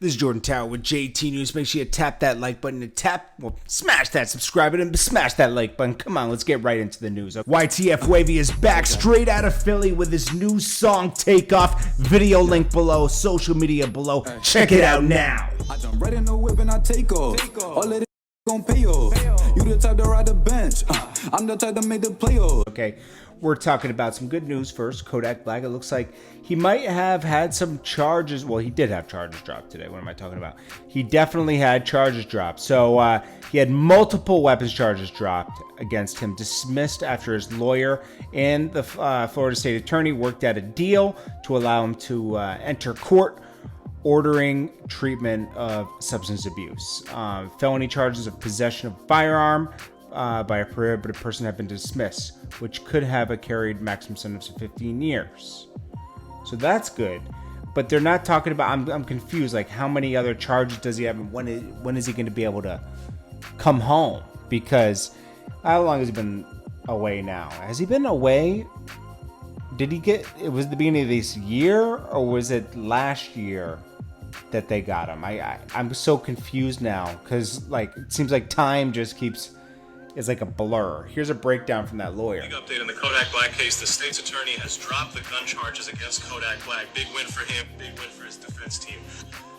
This is Jordan Tower with JT News. Make sure you tap that like button and smash that subscribe button and smash that like button. Come on, let's get right into the news. YTF WAVY is back straight out of Philly with his new song, Takeoff. Video link below, social media below. Check it out now. I jump right in the whip and I take off. All of this gon' pay off. You the type to ride the bench. I'm the type to make the playoff. Okay, we're talking about some good news first. Kodak Black, it looks like he might have had some charges. Well, he did have charges dropped today. What am I talking about? He definitely had charges dropped. So he had multiple weapons charges dropped against him, dismissed after his lawyer and the Florida State Attorney worked out a deal to allow him to enter court, ordering treatment of substance abuse. Felony charges of possession of a firearm by a prohibited person have been dismissed, which could have a carried maximum sentence of 15 years. So that's good. But they're not talking about, I'm confused, like how many other charges does he have and when is he going to be able to come home? Because how long has he been away now? Has he been away? Did he get, it was the beginning of this year or was it last year that they got him? I'm so confused now because like it seems like time just keeps, it's like a blur. Here's a breakdown from that lawyer. Big update on the Kodak Black case. The state's attorney has dropped the gun charges against Kodak Black. Big win for him, big win for his defense team.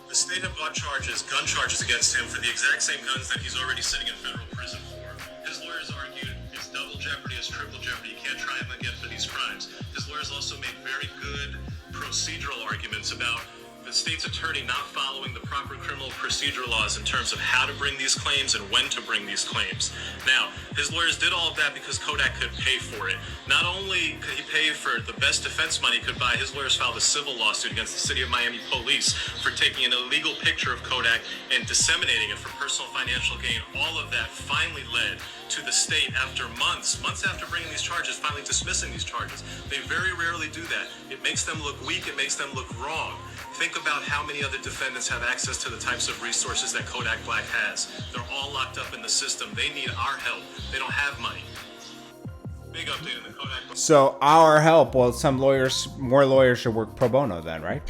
The state have brought gun charges against him for the exact same guns that he's already sitting in federal prison for. His lawyers argued it's double jeopardy, it's triple jeopardy. You can't try him again for these crimes. His lawyers also made very good procedural arguments about the state's attorney not following the proper criminal procedure laws in terms of how to bring these claims and when to bring these claims. Now, his lawyers did all of that because Kodak could pay for it. Not only could he pay for the best defense money he could buy, his lawyers filed a civil lawsuit against the city of Miami police for taking an illegal picture of Kodak and disseminating it for personal financial gain. All of that finally led to the state after months after bringing these charges, finally dismissing these charges. They very rarely do that. It makes them look weak, it makes them look wrong. Think about how many other defendants have access to the types of resources that Kodak Black has. They're all locked up in the system. They need our help. They don't have money. Big update on the Kodak Black. So our help, well, more lawyers should work pro bono then, right?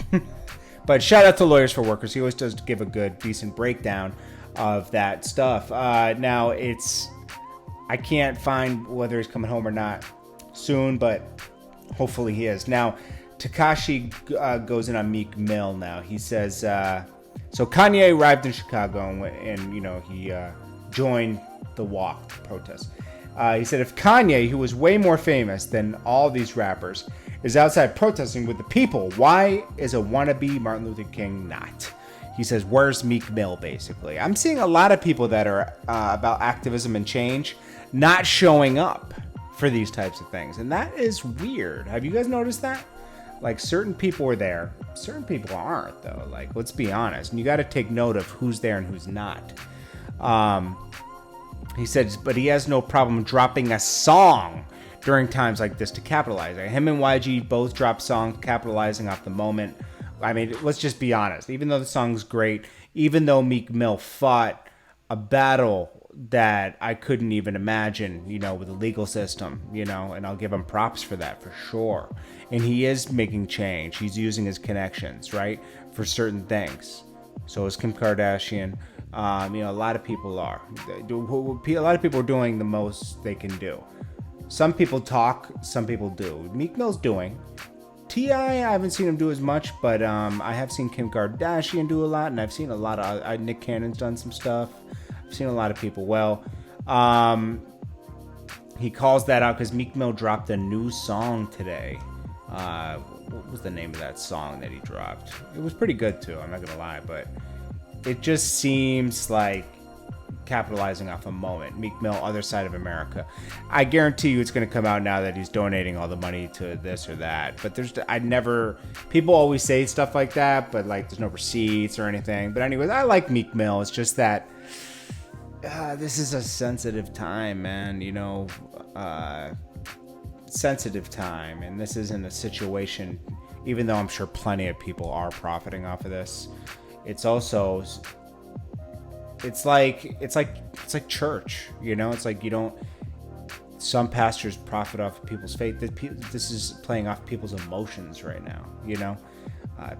But shout out to Lawyers for Workers. He always does give a good, decent breakdown of that stuff. Now I can't find whether he's coming home or not soon, but hopefully he is. Now, Tekashi goes in on Meek Mill now. He says, so Kanye arrived in Chicago and he joined the walk protest. He said, if Kanye, who was way more famous than all these rappers, is outside protesting with the people, why is a wannabe Martin Luther King not? He says, where's Meek Mill, basically? I'm seeing a lot of people that are about activism and change not showing up for these types of things. And that is weird. Have you guys noticed that? Like, certain people are there. Certain people aren't, though. Like, let's be honest. And you got to take note of who's there and who's not. He said, but he has no problem dropping a song during times like this to capitalize. Like, him and YG both dropped songs capitalizing off the moment. I mean, let's just be honest. Even though the song's great, even though Meek Mill fought a battle that I couldn't even imagine, with the legal system, and I'll give him props for that for sure. And he is making change. He's using his connections, right, for certain things. So is Kim Kardashian. A lot of people are. A lot of people are doing the most they can do. Some people talk, some people do. Meek Mill's doing. T.I., I haven't seen him do as much, but I have seen Kim Kardashian do a lot, and I've seen a lot of Nick Cannon's done some stuff. I've seen a lot of people. Well, he calls that out because Meek Mill dropped a new song today. What was the name of that song that he dropped? It was pretty good too, I'm not gonna lie, but it just seems like capitalizing off a moment. Meek Mill, Other Side of America. I guarantee you it's gonna come out now that he's donating all the money to this or that. But people always say stuff like that, but like there's no receipts or anything. But anyways, I like Meek Mill. It's just that this is a sensitive time, man. Sensitive time, and this isn't a situation, even though I'm sure plenty of people are profiting off of this. It's also, it's like church, it's like some pastors profit off of people's faith. This is playing off people's emotions right now,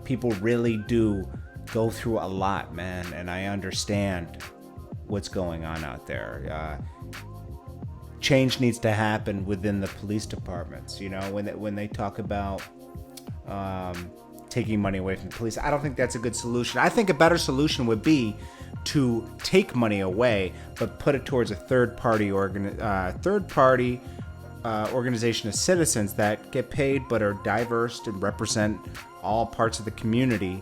people really do go through a lot, man, and I understand what's going on out there. Change needs to happen within the police departments. You know, when they talk about taking money away from the police, I don't think that's a good solution. I think a better solution would be to take money away, but put it towards a third-party organization of citizens that get paid but are diverse and represent all parts of the community,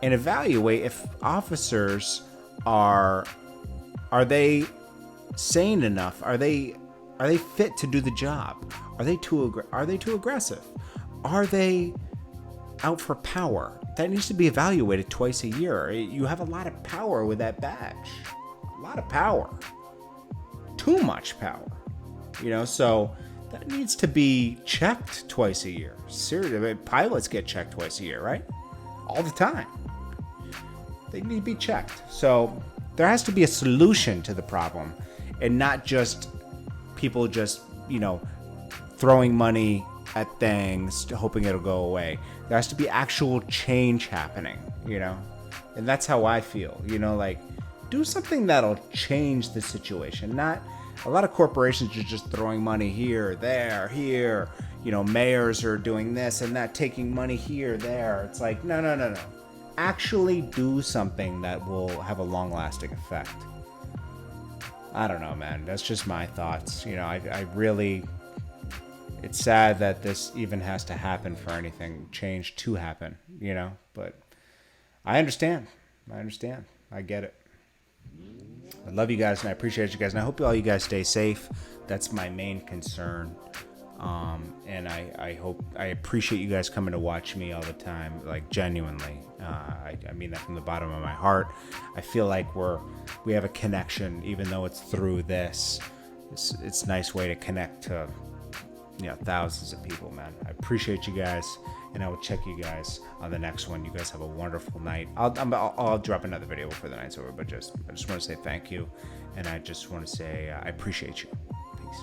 and evaluate if officers are they sane enough? Are they fit to do the job? Are they too aggressive? Are they out for power? That needs to be evaluated twice a year. You have a lot of power with that badge. A lot of power. Too much power. You know, so that needs to be checked twice a year. Seriously, I mean, pilots get checked twice a year, right? All the time. They need to be checked. So there has to be a solution to the problem, and not just people just, you know, throwing money at things hoping it'll go away. There has to be actual change happening, you know? And that's how I feel, you know, like, do something that'll change the situation. Not a lot of corporations are just throwing money here, there, here. You know, mayors are doing this and that, taking money here, there. It's like, no. Actually do something that will have a long-lasting effect. I don't know, man. That's just my thoughts. You know, I really... It's sad that this even has to happen for anything change to happen, you know? But I understand. I get it. I love you guys, and I appreciate you guys, and I hope all you guys stay safe. That's my main concern. And I appreciate you guys coming to watch me all the time, like, genuinely. I mean that from the bottom of my heart. I feel like we have a connection, even though it's through this. It's a nice way to connect to, you know, thousands of people, man. I appreciate you guys, and I will check you guys on the next one. You guys have a wonderful night. I'll drop another video before the night's over, but I just want to say thank you, and I just want to say I appreciate you. Peace.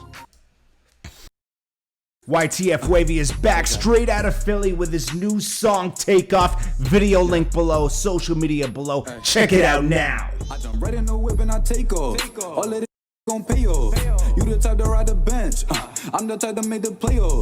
YTF Wavy is back straight out of Philly with his new song Takeoff. Video link below, social media below. Check it out now. I jump right in the whip and I take off. All of this gon' pay off. You the type to ride the bench. I'm the type to make the playoffs.